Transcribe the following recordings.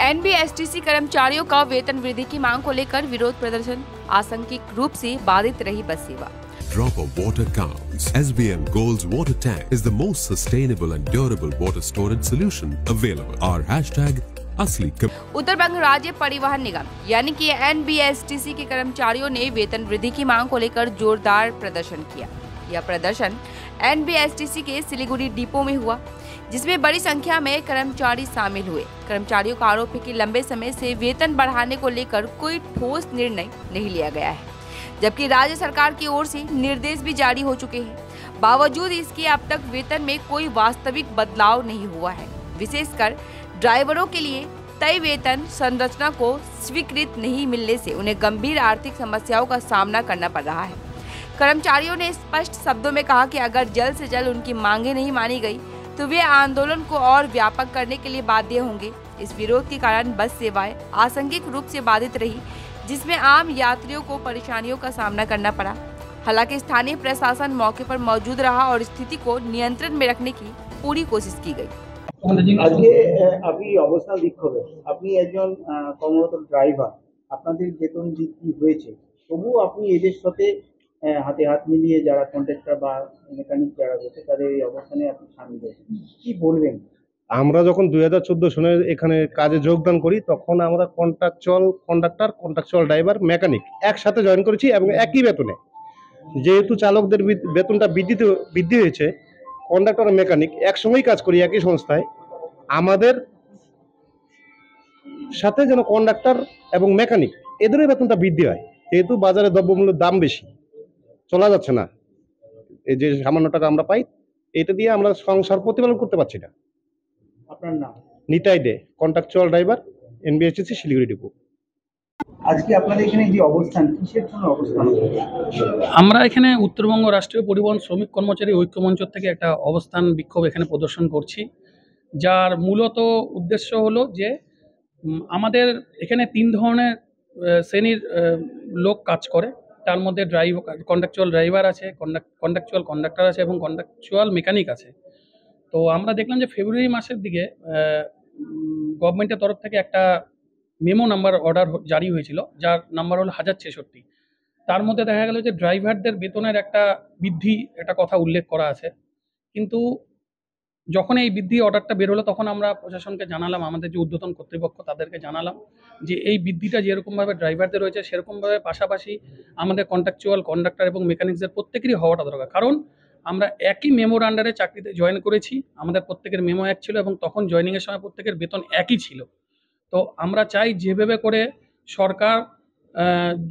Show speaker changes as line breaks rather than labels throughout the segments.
NBSTC कर्मचारियों का वेतन वृद्धि की मांग को लेकर विरोध प्रदर्शन, आंशिक रूप से बाधित रही बस सेवा।
Drop of water counts. SBM Gold's water tank is the most sustainable and durable water storage solution available. Our hashtag असली
उत्तर बंग राज्य परिवहन निगम यानी कि एनबीएसटीसी के कर्मचारियों ने वेतन वृद्धि की मांग को लेकर जोरदार प्रदर्शन किया। यह प्रदर्शन एनबीएसटीसी के सिलीगुड़ी डिपो में हुआ, जिसमें बड़ी संख्या में कर्मचारी शामिल हुए। कर्मचारियों का आरोप है कि लंबे समय से वेतन बढ़ाने को लेकर कोई ठोस निर्णय नहीं लिया गया है, जबकि राज्य सरकार की ओर से निर्देश भी जारी हो चुके हैं। बावजूद इसके अब तक वेतन में कोई वास्तविक बदलाव नहीं हुआ है। विशेषकर ड्राइवरों के लिए तय वेतन संरचना को स्वीकृत नहीं मिलने से उन्हें गंभीर आर्थिक समस्याओं का सामना करना पड़ रहा है। कर्मचारियों ने स्पष्ट शब्दों में कहा कि अगर जल्द से जल्द उनकी मांगें नहीं मानी गई तो वे आंदोलन को और व्यापक करने के लिए बाध्य होंगे। इस विरोध के कारण बस सेवाएं आंशिक रूप से बाधित रही, जिसमें आम यात्रियों को परेशानियों का सामना करना पड़ा। हालांकि स्थानीय प्रशासन मौके पर मौजूद रहा और स्थिति को नियंत्रण में रखने की पूरी कोशिश की गई।
আজকে আপনি অবস্থান বিক্ষোভে আপনি একজন কর্মরত ড্রাইভার, আপনাদের বেতন বৃদ্ধি হয়েছে, তবুও আপনি এদের সাথে হাতে হাত মিলিয়ে যারা কন্ট্রাক্টর বা মেকানিক যারা রয়েছে তাদের এই অবস্থানে আপনি সামিল হয়েছেন, কি বলবেন?
আমরা যখন 2014 সনে এখানে কাজে যোগদান করি তখন আমরা contractual conductor, contractual driver, mechanic একসাথে জয়েন করেছি এবং একই বেতনে। যেহেতু চালকদের বেতনটা বৃদ্ধি হয়েছে, কন্ডাক্টর আর মেকানিক একসঙ্গেই কাজ করি একই সংস্থায়, আমাদের সাথে যেন কন্ডাক্টর এবং মেকানিক এদেরও বেতনটা বৃদ্ধি হয়। যেহেতু বাজারে দ্রব্যমূল্যের দাম বেশি, চলা যাচ্ছে না, এই যে সামান্য টাকা আমরা পাই এটা দিয়ে আমরা সংসার প্রতিপালন করতে পারছি না।
আপনার নাম?
Nitai Dey, contractual driver, NBSTC Siliguri depot.
আজকে আপনাদের এখানে যে অবস্থান, কিসের জন্য অবস্থান?
আমরা এখানে উত্তরবঙ্গ রাষ্ট্রীয় পরিবহন শ্রমিক কর্মচারী ঐক্যমঞ্চ থেকে একটা অবস্থান বিক্ষোভ এখানে প্রদর্শন করছি, যার মূলত উদ্দেশ্য হলো যে আমাদের এখানে 3 ধরনের শ্রেণীর লোক কাজ করে। তার মধ্যে কন্ট্রাকচুয়াল ড্রাইভার আছে, কন্ট্রাকচুয়াল কন্ডাক্টর আছে এবং কন্ট্রাকচুয়াল মেকানিক আছে। তো আমরা দেখলাম যে ফেব্রুয়ারি মাসের দিকে গভর্নমেন্টের তরফ থেকে একটা মেমো নাম্বার অর্ডার জারি হয়েছিল, যার নাম্বার হলো 1066। তার মধ্যে দেখা গেল যে ড্রাইভারদের বেতনের একটা বৃদ্ধি একটা কথা উল্লেখ করা আছে। কিন্তু যখন এই বৃদ্ধি অর্ডারটা বের হলো তখন আমরা প্রশাসনকে জানালাম, আমাদের যে ঊর্ধ্বতন কর্তৃপক্ষ তাদেরকে জানালাম যে এই বৃদ্ধিটা যেরকমভাবে ড্রাইভারদের রয়েছে সেরকমভাবে পাশাপাশি আমাদের কন্ট্রাকচুয়াল কন্ডাক্টর এবং মেকানিকসদের প্রত্যেকেরই হওয়াটা দরকার। কারণ আমরা একই মেমোর আন্ডারে চাকরিতে জয়েন করেছি, আমাদের প্রত্যেকের মেমো এক ছিল এবং তখন জয়েনিংয়ের সময় প্রত্যেকের বেতন একই ছিল। তো আমরা চাই যেভাবে করে সরকার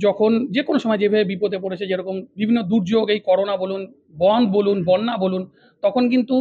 যখন যে কোনো সময় যেভাবে বিপদে পড়েছে, যেরকম বিভিন্ন দুর্যোগ, এই করোনা বলুন, বন্যা বলুন, তখন কিন্তু